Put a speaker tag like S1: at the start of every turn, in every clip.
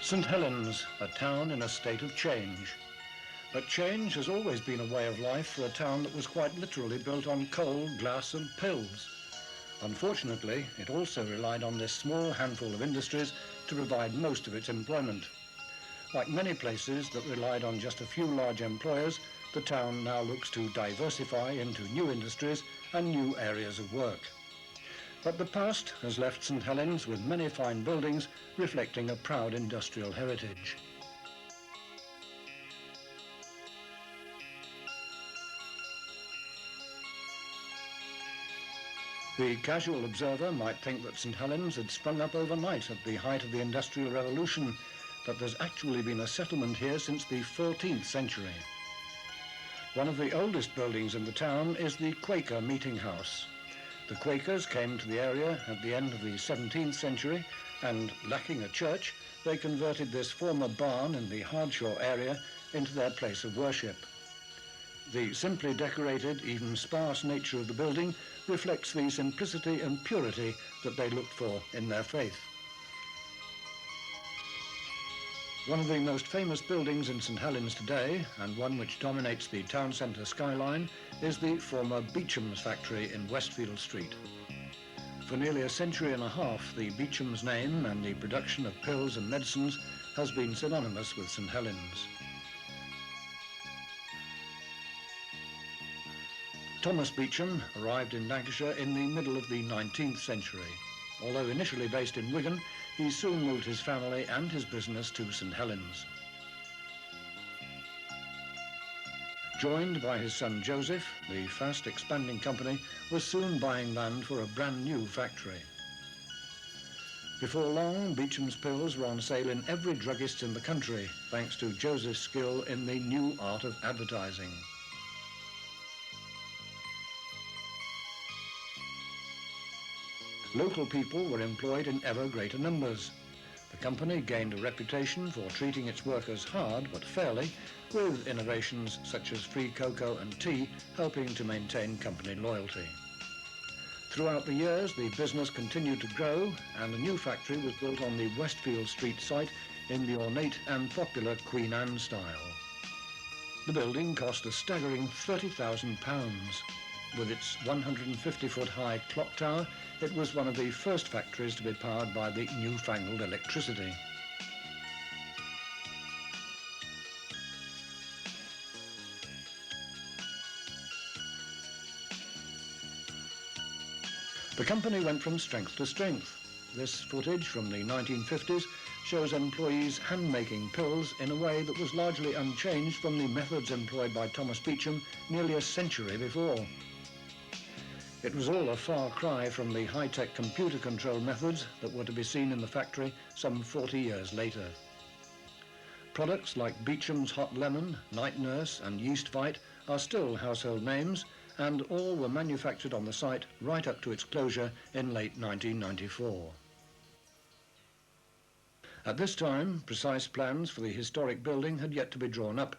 S1: St. Helens, a town in a state of change. But change has always been a way of life for a town that was quite literally built on coal, glass and pills. Unfortunately, it also relied on this small handful of industries to provide most of its employment. Like many places that relied on just a few large employers, the town now looks to diversify into new industries and new areas of work. But the past has left St. Helens with many fine buildings reflecting a proud industrial heritage. The casual observer might think that St. Helens had sprung up overnight at the height of the Industrial Revolution, but there's actually been a settlement here since the 14th century. One of the oldest buildings in the town is the Quaker Meeting House. The Quakers came to the area at the end of the 17th century and, lacking a church, they converted this former barn in the Hardshaw area into their place of worship. The simply decorated, even sparse nature of the building reflects the simplicity and purity that they looked for in their faith. One of the most famous buildings in St. Helens today, and one which dominates the town centre skyline, is the former Beecham's factory in Westfield Street. For nearly a century and a half, the Beecham's name and the production of pills and medicines has been synonymous with St. Helens. Thomas Beecham arrived in Lancashire in the middle of the 19th century. Although initially based in Wigan, he soon moved his family and his business to St. Helens. Joined by his son Joseph, the fast expanding company was soon buying land for a brand new factory. Before long, Beecham's pills were on sale in every druggist in the country, thanks to Joseph's skill in the new art of advertising. Local people were employed in ever greater numbers. The company gained a reputation for treating its workers hard but fairly, with innovations such as free cocoa and tea helping to maintain company loyalty. Throughout the years, the business continued to grow, and a new factory was built on the Westfield Street site in the ornate and popular Queen Anne style. The building cost a staggering £30,000. With its 150-foot-high clock tower, it was one of the first factories to be powered by the newfangled electricity. The company went from strength to strength. This footage from the 1950s shows employees hand-making pills in a way that was largely unchanged from the methods employed by Thomas Beecham nearly a century before. It was all a far cry from the high-tech computer control methods that were to be seen in the factory some 40 years later. Products like Beecham's Hot Lemon, Night Nurse and Yeast Fight are still household names, and all were manufactured on the site right up to its closure in late 1994. At this time, precise plans for the historic building had yet to be drawn up,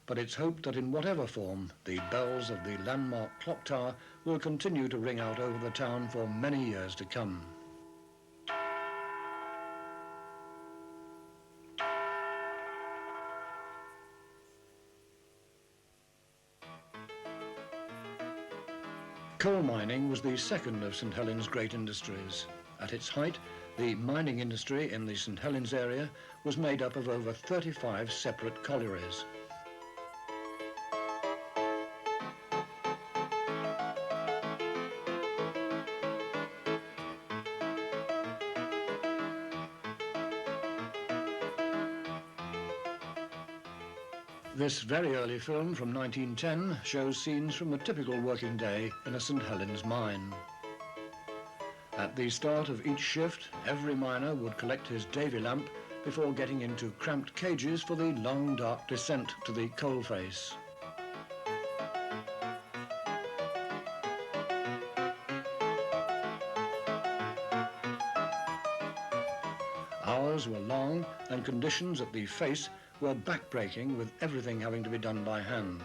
S1: but it's hoped that in whatever form, the bells of the landmark clock tower will continue to ring out over the town for many years to come. Coal mining was the second of St. Helens' great industries. At its height, the mining industry in the St. Helens area was made up of over 35 separate collieries. This very early film from 1910 shows scenes from a typical working day in a St. Helens mine. At the start of each shift, every miner would collect his davy lamp before getting into cramped cages for the long, dark descent to the coalface. Hours were long, and conditions at the face were back-breaking, with everything having to be done by hand.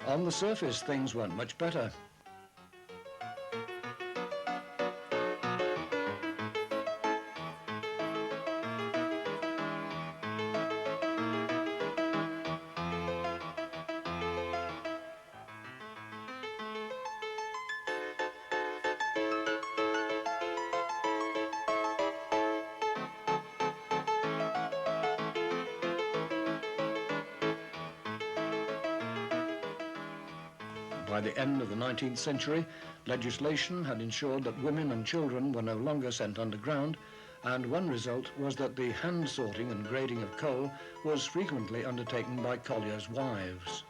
S1: On the surface, things weren't much better. By the end of the 19th century, legislation had ensured that women and children were no longer sent underground, and one result was that the hand sorting and grading of coal was frequently undertaken by colliers' wives.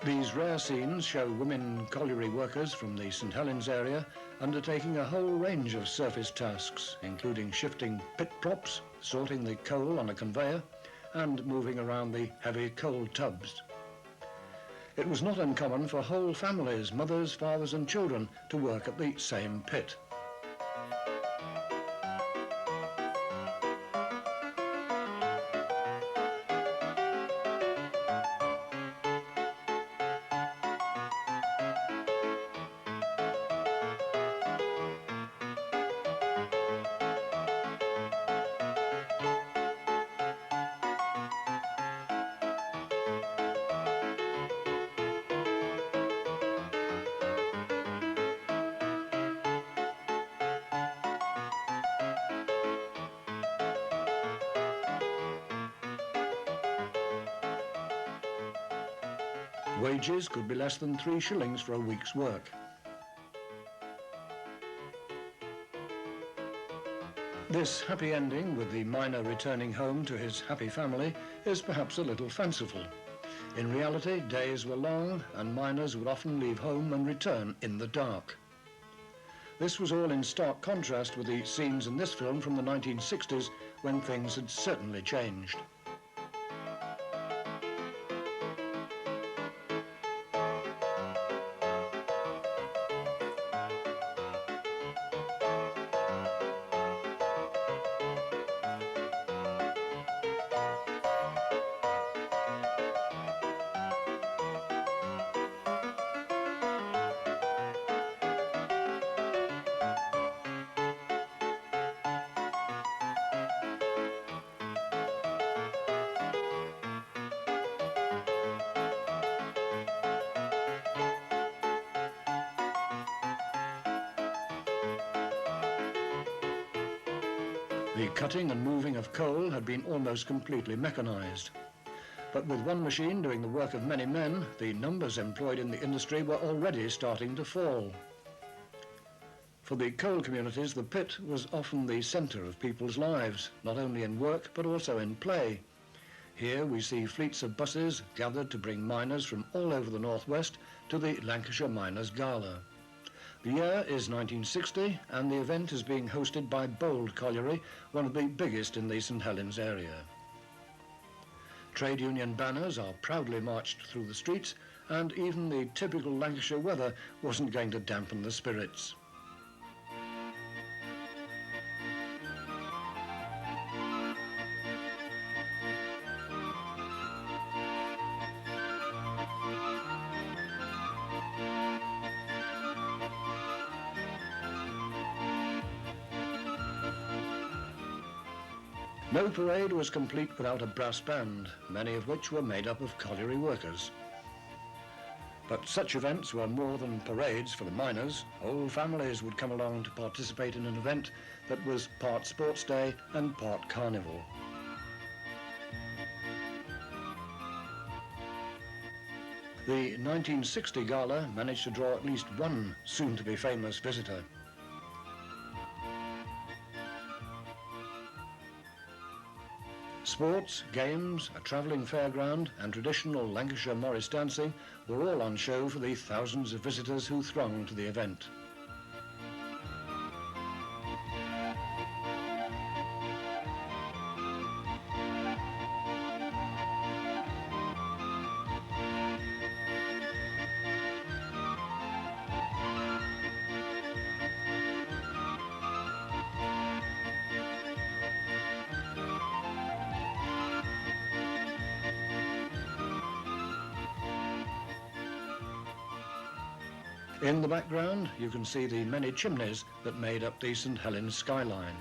S1: These rare scenes show women colliery workers from the St Helens area undertaking a whole range of surface tasks, including shifting pit props, sorting the coal on a conveyor, and moving around the heavy coal tubs. It was not uncommon for whole families, mothers, fathers and children, to work at the same pit. Wages could be less than 3 shillings for a week's work. This happy ending, with the miner returning home to his happy family, is perhaps a little fanciful. In reality, days were long, and miners would often leave home and return in the dark. This was all in stark contrast with the scenes in this film from the 1960s, when things had certainly changed. The cutting and moving of coal had been almost completely mechanized. But with one machine doing the work of many men, the numbers employed in the industry were already starting to fall. For the coal communities, the pit was often the center of people's lives, not only in work but also in play. Here we see fleets of buses gathered to bring miners from all over the northwest to the Lancashire Miners' Gala. The year is 1960, and the event is being hosted by Bold Colliery, one of the biggest in the St Helens area. Trade union banners are proudly marched through the streets, and even the typical Lancashire weather wasn't going to dampen the spirits. No parade was complete without a brass band, many of which were made up of colliery workers. But such events were more than parades for the miners. Whole families would come along to participate in an event that was part sports day and part carnival. The 1960 gala managed to draw at least one soon-to-be famous visitor. Sports, games, a travelling fairground and traditional Lancashire Morris dancing were all on show for the thousands of visitors who thronged to the event. In the background, you can see the many chimneys that made up the St. Helens skyline.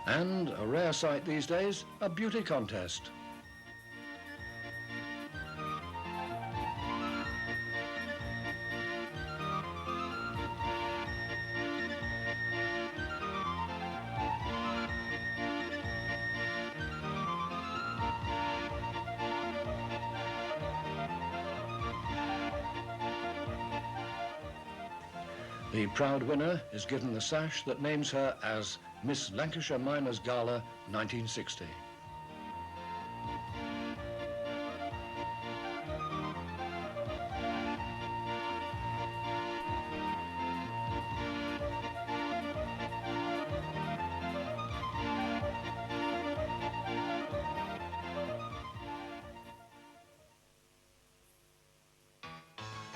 S1: And, a rare sight these days, a beauty contest. The proud winner is given the sash that names her as Miss Lancashire Miners Gala 1960.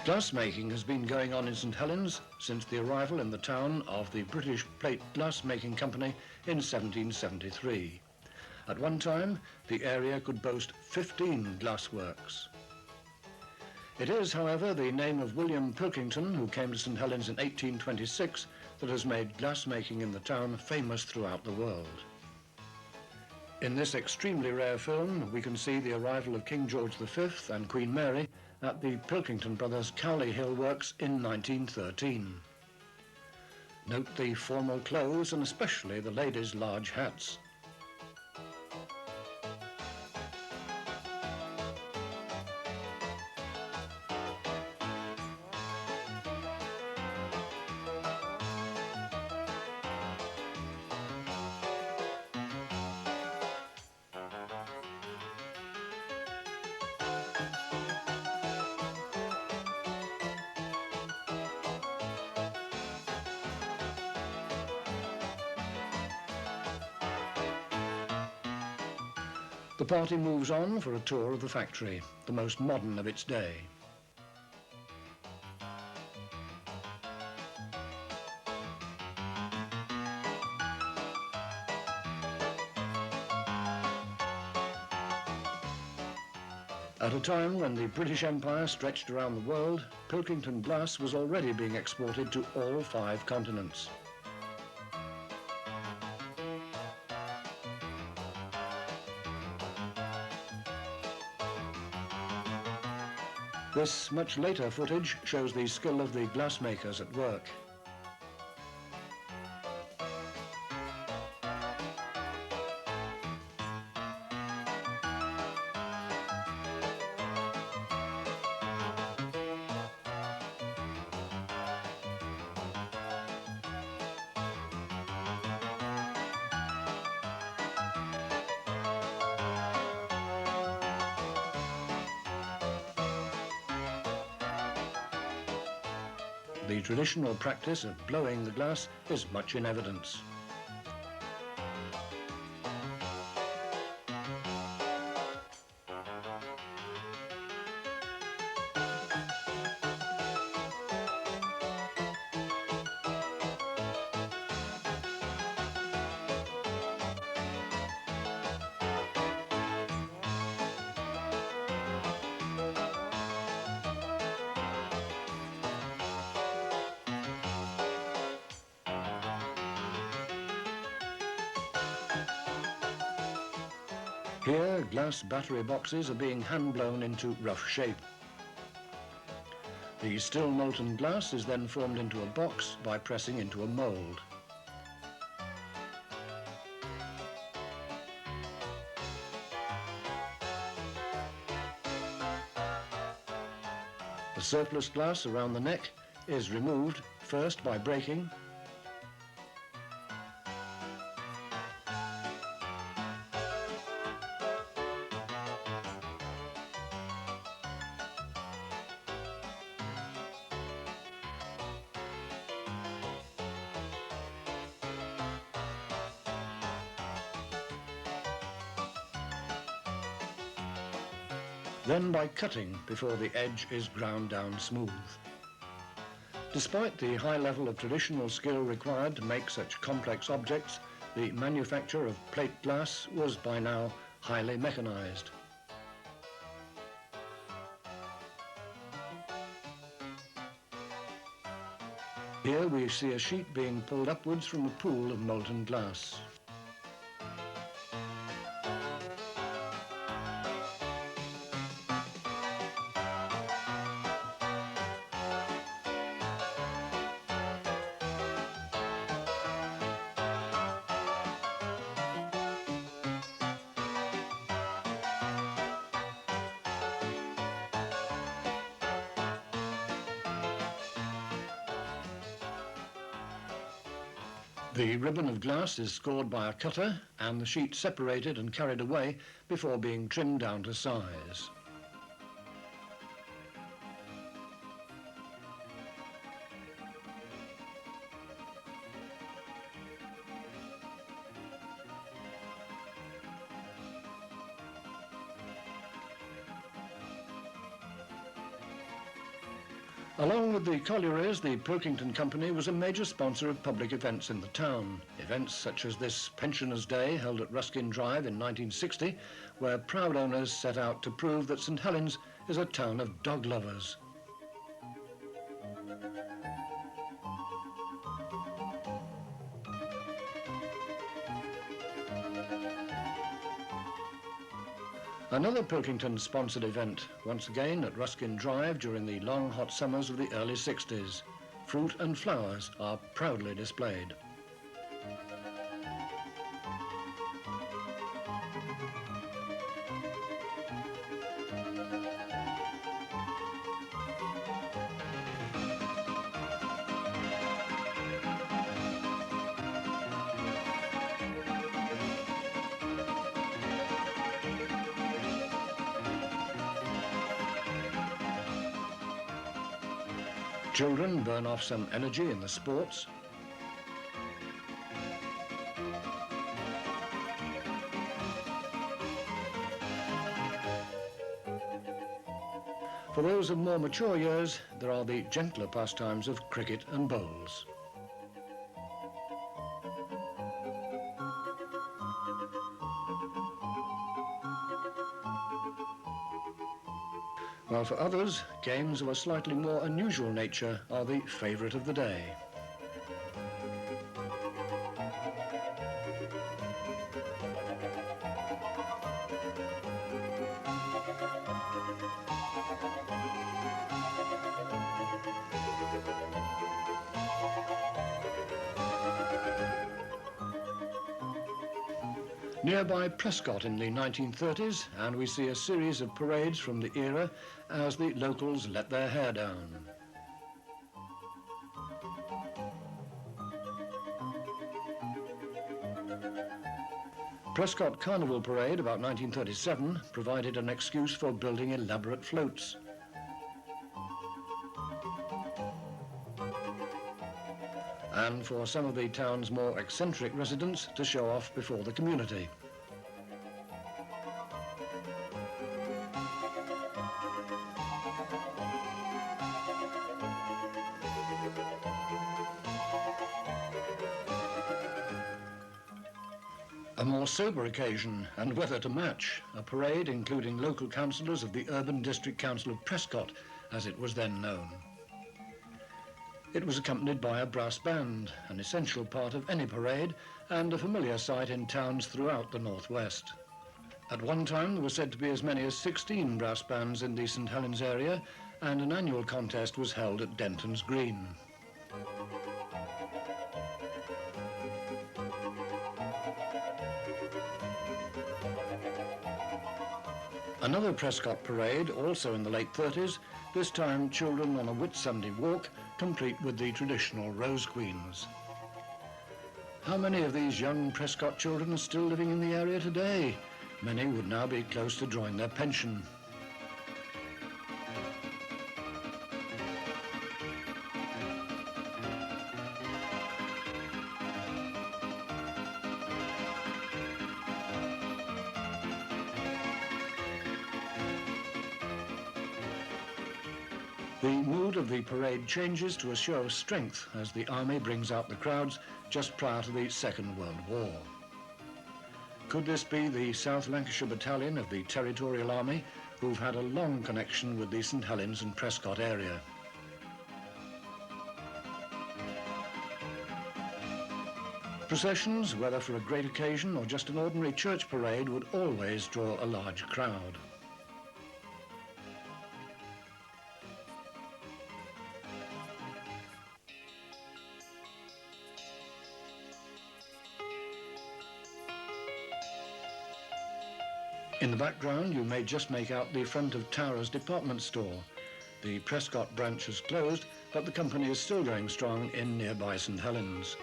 S1: Glassmaking has been going on in St. Helens since the arrival in the town of the British Plate Glassmaking Company in 1773. At one time, the area could boast 15 glassworks. It is, however, the name of William Pilkington, who came to St. Helens in 1826, that has made glassmaking in the town famous throughout the world. In this extremely rare film, we can see the arrival of King George V and Queen Mary at the Pilkington Brothers Cowley Hill Works in 1913. Note the formal clothes and especially the ladies' large hats. The party moves on for a tour of the factory, the most modern of its day. At a time when the British Empire stretched around the world, Pilkington glass was already being exported to all 5 continents. This much later footage shows the skill of the glassmakers at work. The traditional practice of blowing the glass is much in evidence. Here, glass battery boxes are being hand-blown into rough shape. The still molten glass is then formed into a box by pressing into a mould. The surplus glass around the neck is removed first by breaking, then by cutting before the edge is ground down smooth. Despite the high level of traditional skill required to make such complex objects, the manufacture of plate glass was by now highly mechanized. Here we see a sheet being pulled upwards from a pool of molten glass. The ribbon of glass is scored by a cutter and the sheet separated and carried away before being trimmed down to size. Along with the collieries, the Pilkington Company was a major sponsor of public events in the town. Events such as this Pensioners' Day held at Ruskin Drive in 1960, where proud owners set out to prove that St Helens is a town of dog lovers. Another Pilkington-sponsored event, once again at Ruskin Drive during the long hot summers of the early 60s. Fruit and flowers are proudly displayed. Children burn off some energy in the sports. For those of more mature years, there are the gentler pastimes of cricket and bowls. While for others, games of a slightly more unusual nature are the favourite of the day. Nearby Prescott in the 1930s, and we see a series of parades from the era as the locals let their hair down. Prescott Carnival Parade about 1937 provided an excuse for building elaborate floats. And for some of the town's more eccentric residents to show off before the community. A more sober occasion and weather to match, a parade including local councillors of the Urban District Council of Prescott, as it was then known. It was accompanied by a brass band, an essential part of any parade and a familiar sight in towns throughout the northwest. At one time there were said to be as many as 16 brass bands in the St Helens area, and an annual contest was held at Denton's Green. Another Prescott parade, also in the late 30s, this time children on a Whitsunday walk, complete with the traditional Rose Queens. How many of these young Prescott children are still living in the area today? Many would now be close to drawing their pension. The mood of the parade changes to a show of strength as the army brings out the crowds just prior to the Second World War. Could this be the South Lancashire Battalion of the Territorial Army, who've had a long connection with the St Helens and Prescott area? Processions, whether for a great occasion or just an ordinary church parade, would always draw a large crowd. In the background, you may just make out the front of Tara's department store. The Prescott branch has closed, but the company is still going strong in nearby St Helens.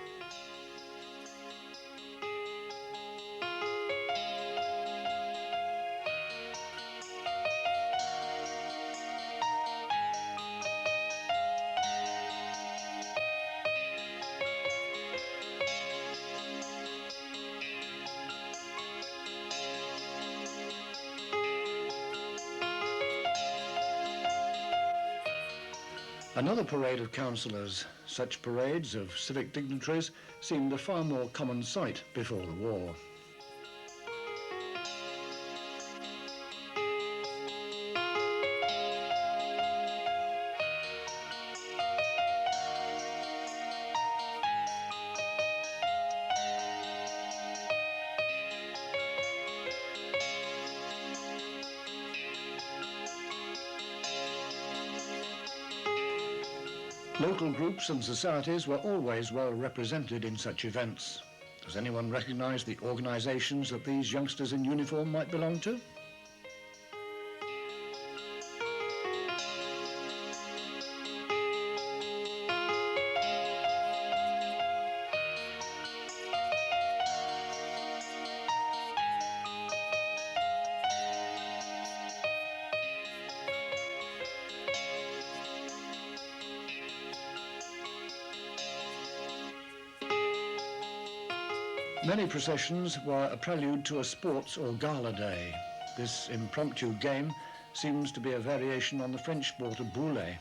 S1: Another parade of councillors. Such parades of civic dignitaries seemed a far more common sight before the war. Local groups and societies were always well represented in such events. Does anyone recognise the organisations that these youngsters in uniform might belong to? Many processions were a prelude to a sports or gala day. This impromptu game seems to be a variation on the French sport of boulet.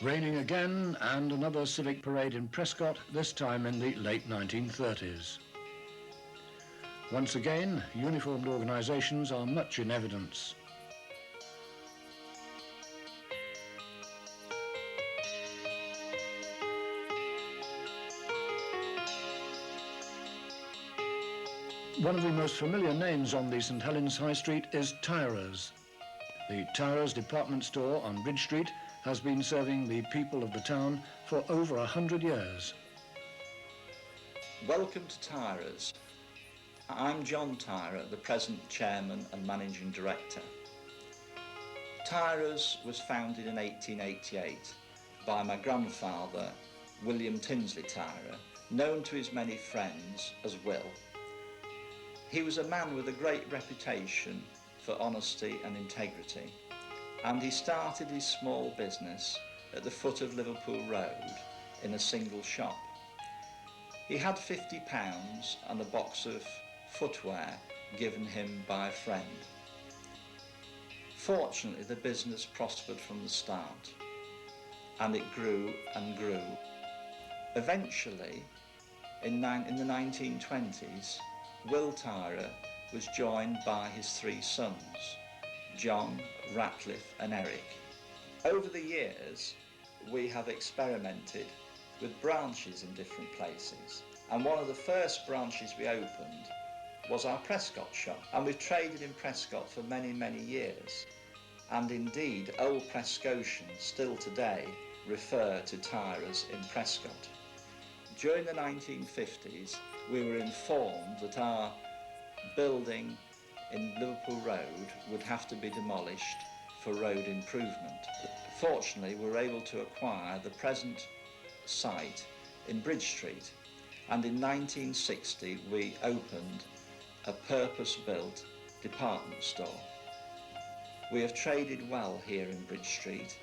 S1: Raining again, and another civic parade in Prescott, this time in the late 1930s. Once again, uniformed organisations are much in evidence. One of the most familiar names on the St Helens High Street is Tara's. The Tara's department store on Bridge Street has been serving the people of the town for over 100 years.
S2: Welcome to Tara's. I'm John Tyra, the present chairman and managing director. Tara's was founded in 1888 by my grandfather, William Tinsley Tyra, known to his many friends as Will. He was a man with a great reputation for honesty and integrity, and he started his small business at the foot of Liverpool Road in a single shop. He had £50 and a box of footwear given him by a friend. Fortunately, the business prospered from the start, and it grew and grew. Eventually, in the 1920s, Will Tyra was joined by his three sons, John, Ratcliffe and Eric. Over the years, we have experimented with branches in different places, and one of the first branches we opened was our Prescott shop, and we've traded in Prescott for many, many years, and indeed old Prescotians still today refer to Tyra's in Prescott. During the 1950s, we were informed that our building in Liverpool Road would have to be demolished for road improvement. Fortunately, we were able to acquire the present site in Bridge Street, and in 1960 we opened a purpose-built department store. We have traded well here in Bridge Street,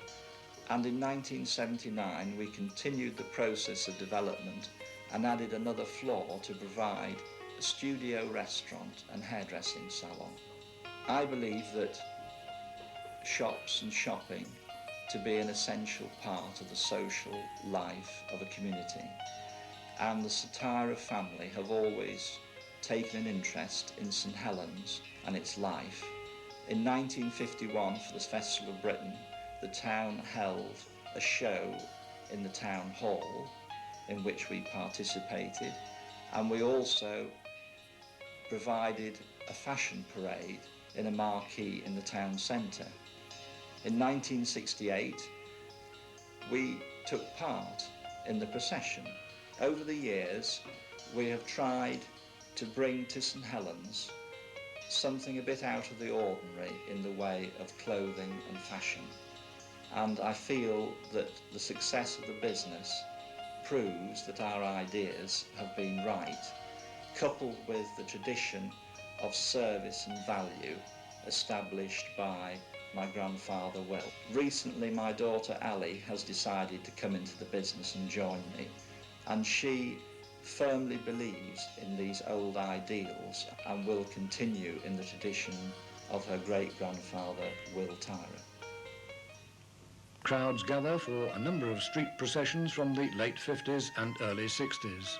S2: and in 1979 we continued the process of development and added another floor to provide a studio restaurant and hairdressing salon. I believe that shops and shopping to be an essential part of the social life of a community, and the Satira family have always taken an interest in St Helens and its life. In 1951, for the Festival of Britain, the town held a show in the town hall in which we participated, and we also provided a fashion parade in a marquee in the town centre. In 1968, we took part in the procession. Over the years, we have tried to bring to St Helens something a bit out of the ordinary in the way of clothing and fashion. And I feel that the success of the business proves that our ideas have been right, coupled with the tradition of service and value established by my grandfather Will. Recently, my daughter Ali has decided to come into the business and join me, and she firmly believes in these old ideals and will continue in the tradition of her great-grandfather Will Tyra.
S1: Crowds gather for a number of street processions from the late 50s and early 60s.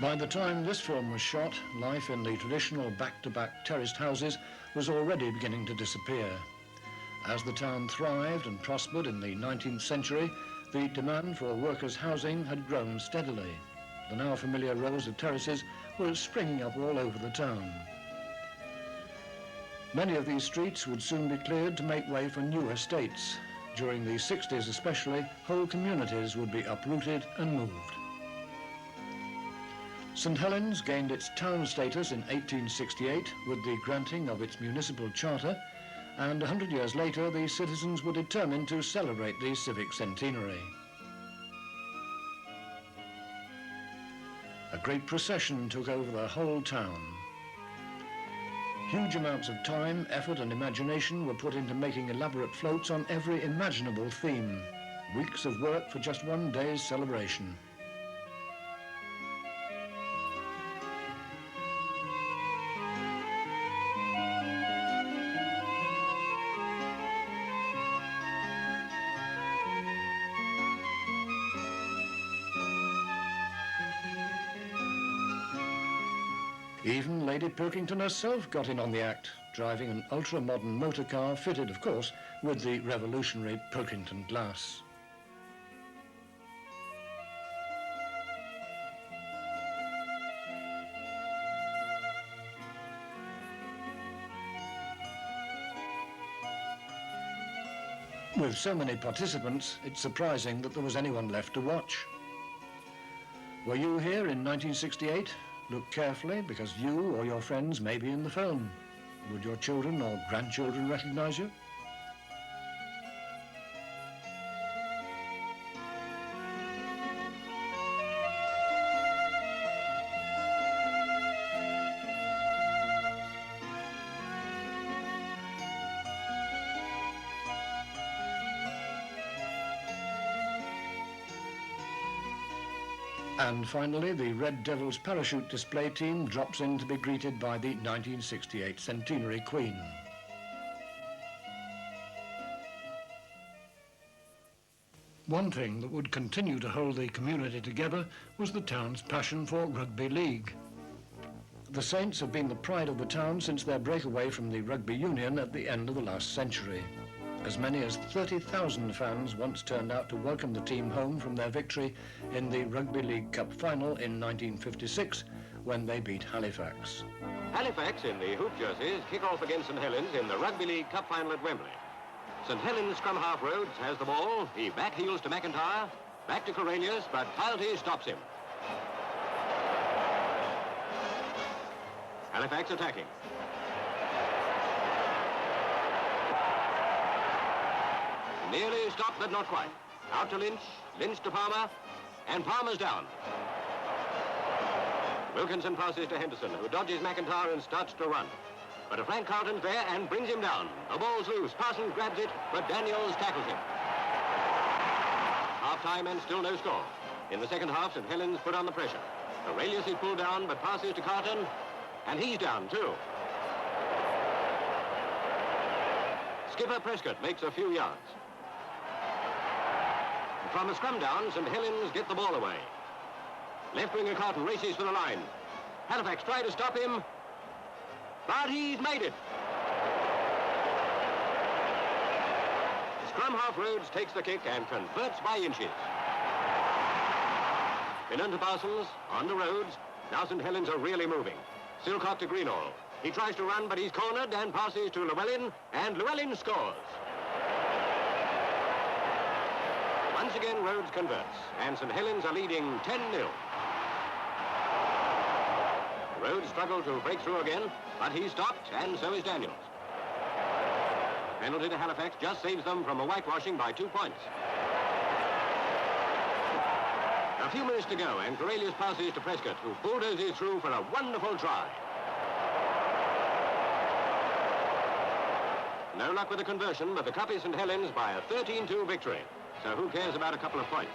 S1: By the time this film was shot, life in the traditional back-to-back terraced houses was already beginning to disappear. As the town thrived and prospered in the 19th century, the demand for workers' housing had grown steadily. The now familiar rows of terraces were springing up all over the town. Many of these streets would soon be cleared to make way for new estates. During the 60s especially, whole communities would be uprooted and moved. St Helens gained its town status in 1868 with the granting of its municipal charter, and 100 years later the citizens were determined to celebrate the civic centenary. A great procession took over the whole town. Huge amounts of time, effort and imagination were put into making elaborate floats on every imaginable theme. Weeks of work for just one day's celebration. Even Lady Pilkington herself got in on the act, driving an ultra-modern motor car fitted, of course, with the revolutionary Pilkington glass. With so many participants, it's surprising that there was anyone left to watch. Were you here in 1968? Look carefully, because you or your friends may be in the film. Would your children or grandchildren recognize you? And finally, the Red Devils parachute display team drops in to be greeted by the 1968 Centenary Queen. One thing that would continue to hold the community together was the town's passion for rugby league. The Saints have been the pride of the town since their breakaway from the rugby union at the end of the last century. As many as 30,000 fans once turned out to welcome the team home from their victory in the Rugby League Cup final in 1956 when they beat Halifax.
S3: Halifax in the hoop jerseys kick off against St Helens in the Rugby League Cup final at Wembley. St Helens scrum half Rhodes has the ball. He back heels to McIntyre, back to Cornelius, but Kylty stops him. Halifax attacking. Nearly stopped, but not quite. Out to Lynch, Lynch to Palmer, and Palmer's down. Wilkinson passes to Henderson, who dodges McIntyre and starts to run. But a Frank Carlton's there and brings him down. The ball's loose. Parsons grabs it, but Daniels tackles him. Half-time and still no score. In the second half, St Helens put on the pressure. Aurelius is pulled down, but passes to Carlton, and he's down too. Skipper Prescott makes a few yards. From a scrum down, St Helens get the ball away. Left winger Carlton races for the line. Halifax try to stop him, but he's made it. Scrum half Rhodes takes the kick and converts by inches. Finnan to Parsons, on to Rhodes. Now St Helens are really moving. Silcock to Greenall. He tries to run, but he's cornered and passes to Llewellyn, and Llewellyn scores. Once again, Rhodes converts, and St Helens are leading 10-0. Rhodes struggled to break through again, but he's stopped, and so is Daniels. Penalty to Halifax just saves them from a whitewashing by 2 points. A few minutes to go, and Cornelius passes to Prescott, who bulldozes through for a wonderful try. No luck with the conversion, but the cup is St Helens by a 13-2 victory. So who cares about a couple of points?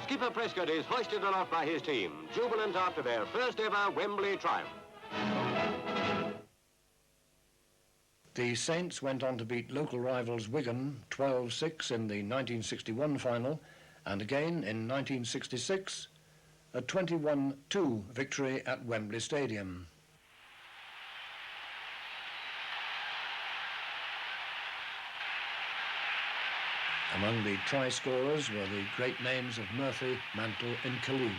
S3: Skipper Prescott is hoisted aloft by his team, jubilant after their first ever Wembley triumph.
S1: The Saints went on to beat local rivals Wigan 12-6 in the 1961 final, and again in 1966, a 21-2 victory at Wembley Stadium. Among the try scorers were the great names of Murphy, Mantle and Colleen.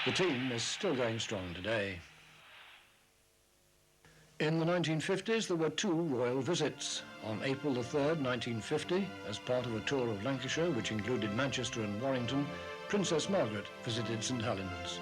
S1: The team is still going strong today. In the 1950s, there were 2 royal visits. On April the 3rd, 1950, as part of a tour of Lancashire, which included Manchester and Warrington, Princess Margaret visited St Helens.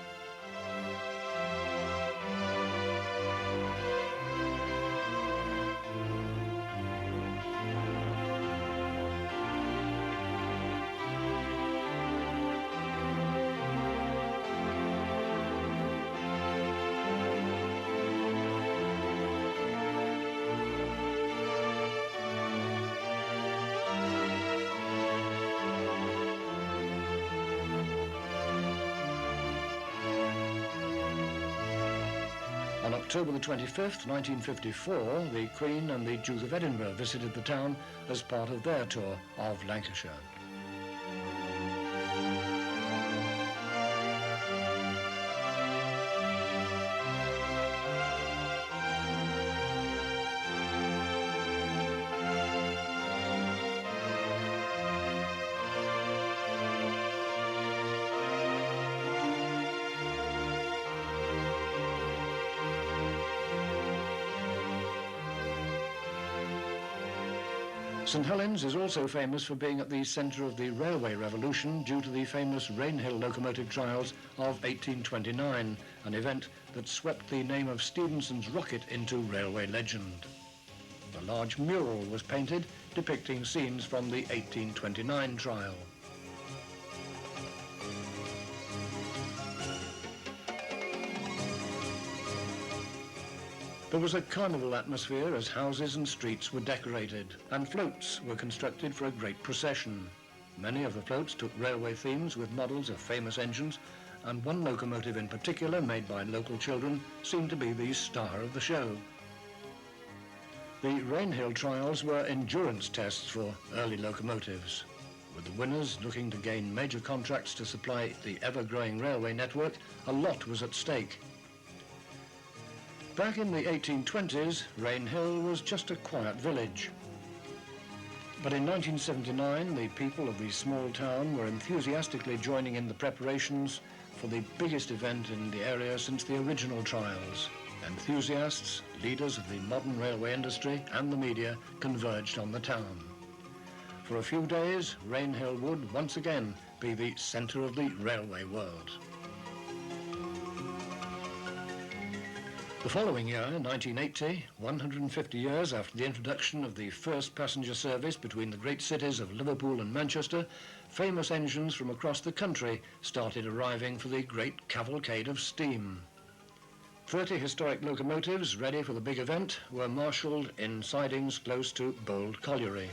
S1: On October the 25th, 1954, the Queen and the Duke of Edinburgh visited the town as part of their tour of Lancashire. St Helens is also famous for being at the centre of the railway revolution due to the famous Rainhill locomotive trials of 1829, an event that swept the name of Stephenson's rocket into railway legend. A large mural was painted depicting scenes from the 1829 trial. There was a carnival atmosphere as houses and streets were decorated, and floats were constructed for a great procession. Many of the floats took railway themes with models of famous engines, and one locomotive in particular, made by local children, seemed to be the star of the show. The Rainhill trials were endurance tests for early locomotives, with the winners looking to gain major contracts to supply the ever-growing railway network. A lot was at stake. Back in the 1820s, Rainhill was just a quiet village. But in 1979, the people of the small town were enthusiastically joining in the preparations for the biggest event in the area since the original trials. Enthusiasts, leaders of the modern railway industry and the media converged on the town. For a few days, Rainhill would once again be the centre of the railway world. The following year, 1980, 150 years after the introduction of the first passenger service between the great cities of Liverpool and Manchester, famous engines from across the country started arriving for the great cavalcade of steam. 30 historic locomotives ready for the big event were marshalled in sidings close to Bold Colliery.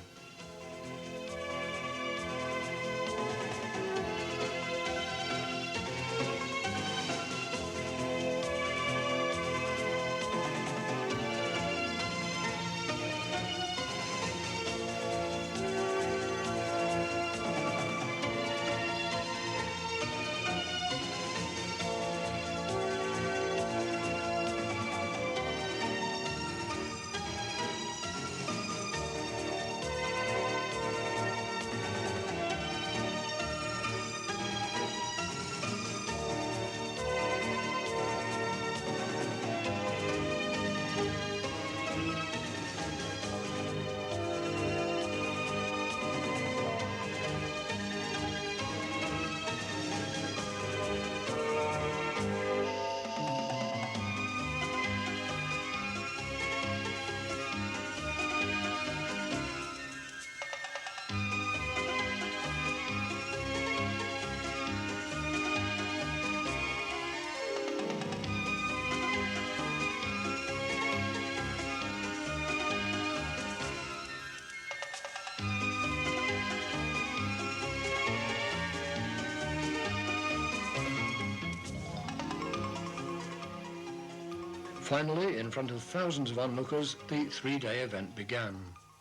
S1: Finally, in front of thousands of onlookers, the three-day event began.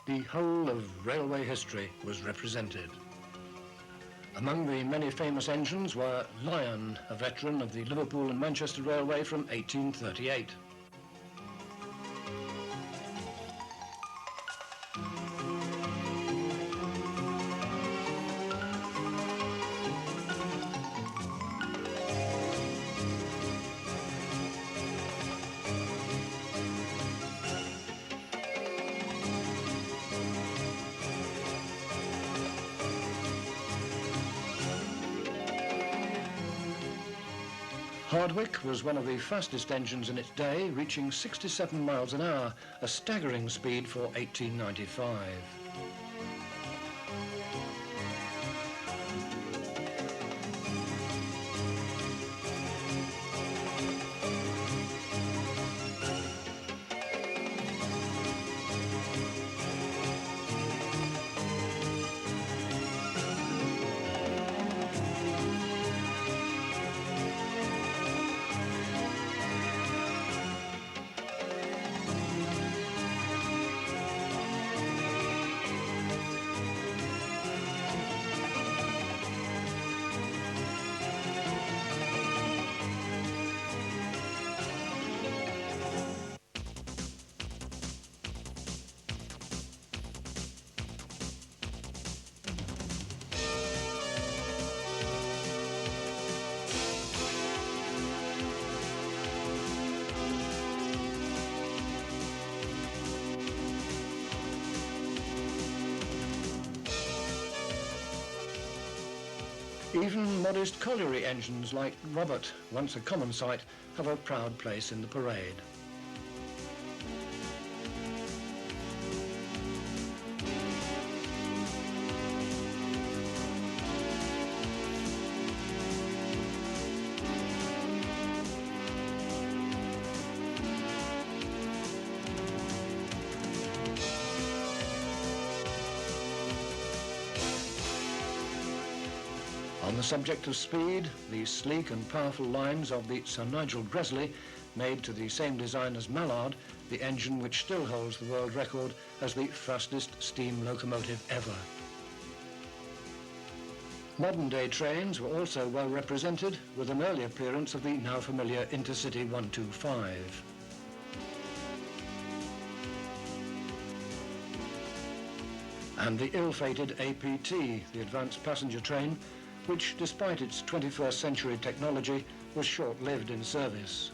S1: The whole of railway history was represented. Among the many famous engines were Lion, a veteran of the Liverpool and Manchester Railway from 1838. Hardwick was one of the fastest engines in its day, reaching 67 miles an hour, a staggering speed for 1895. Even modest colliery engines like Robert, once a common sight, have a proud place in the parade. On the subject of speed, the sleek and powerful lines of the Sir Nigel Gresley, made to the same design as Mallard, the engine which still holds the world record as the fastest steam locomotive ever. Modern-day trains were also well represented, with an early appearance of the now familiar Intercity 125. And the ill-fated APT, the Advanced Passenger Train, which, despite its 21st century technology, was short-lived in service.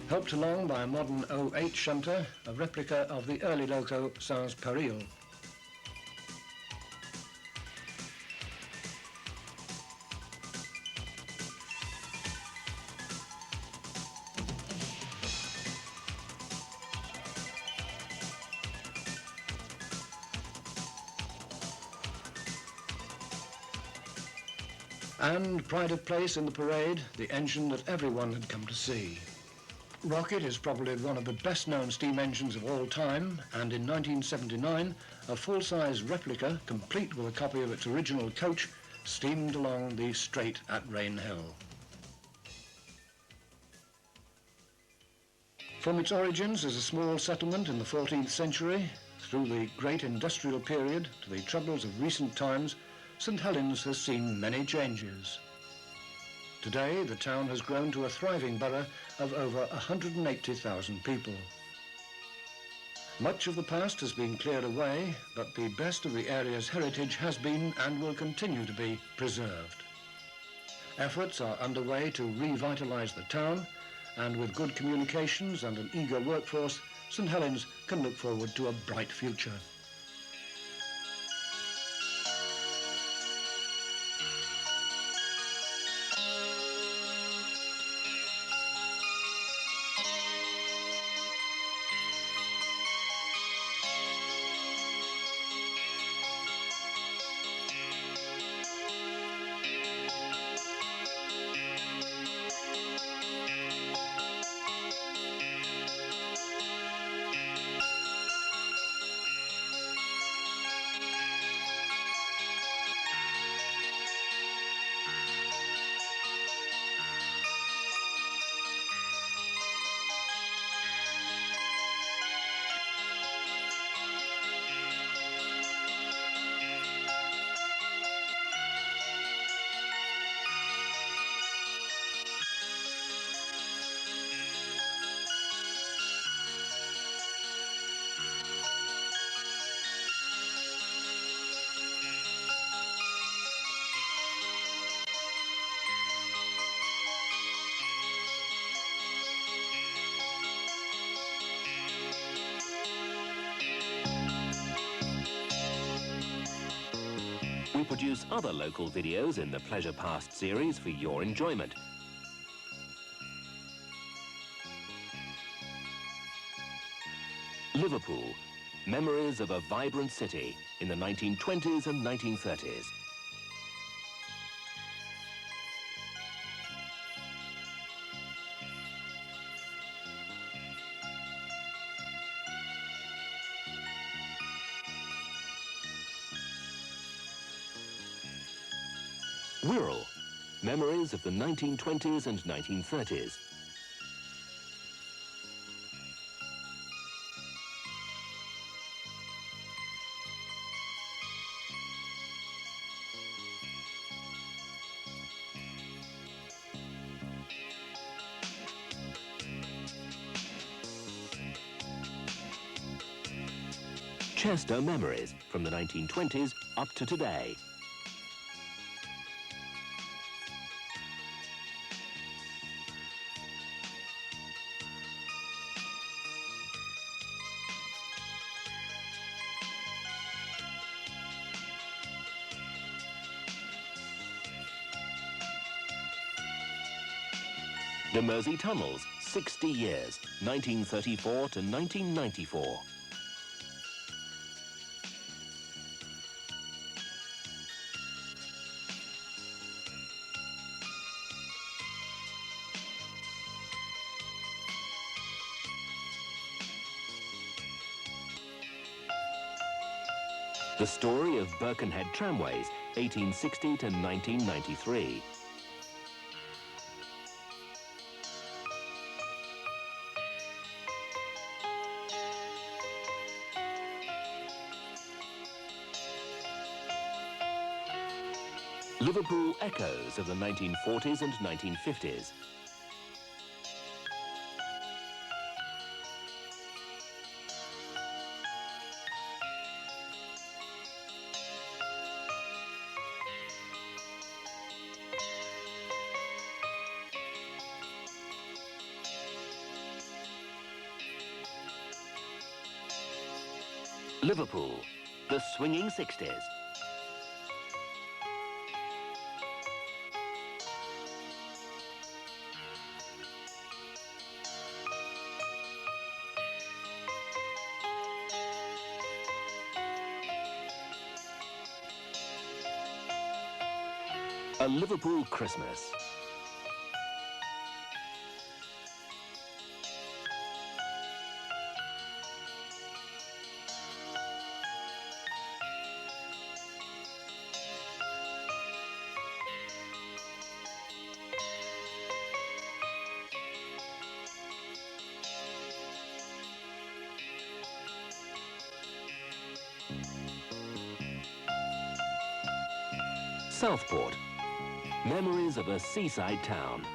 S1: Helped along by a modern 08 shunter, a replica of the early loco Sans Péril. And pride of place in the parade, the engine that everyone had come to see. Rocket is probably one of the best-known steam engines of all time, and in 1979, a full-size replica, complete with a copy of its original coach, steamed along the straight at Rainhill. From its origins as a small settlement in the 14th century, through the great industrial period to the troubles of recent times, St Helens has seen many changes. Today, the town has grown to a thriving borough of over 180,000 people. Much of the past has been cleared away, but the best of the area's heritage has been and will continue to be preserved. Efforts are underway to revitalise the town, and with good communications and an eager workforce, St Helens can look forward to a bright future.
S4: We produce other local videos in the Pleasure Past series for your enjoyment. Liverpool, memories of a vibrant city in the 1920s and 1930s. Wirral, memories of the 1920s and 1930s. Chester memories from the 1920s up to today. The Mersey Tunnels, 60 years, 1934 to 1994. The story of Birkenhead Tramways, 1860 to 1993. Liverpool echoes of the 1940s and 1950s. Liverpool, the swinging 60s. A Liverpool Christmas. Southport, memories of a seaside town.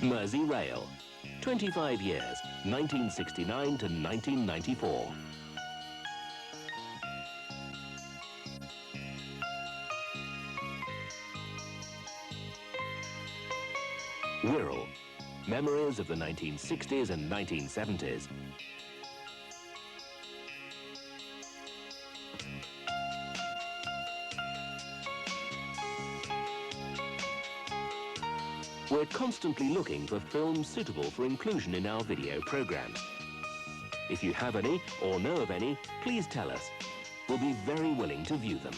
S4: Mersey Rail, 25 years, 1969 to 1994. Wirral, memories of the 1960s and 1970s. We're constantly looking for films suitable for inclusion in our video programs. If you have any or know of any, please tell us. We'll be very willing to view them.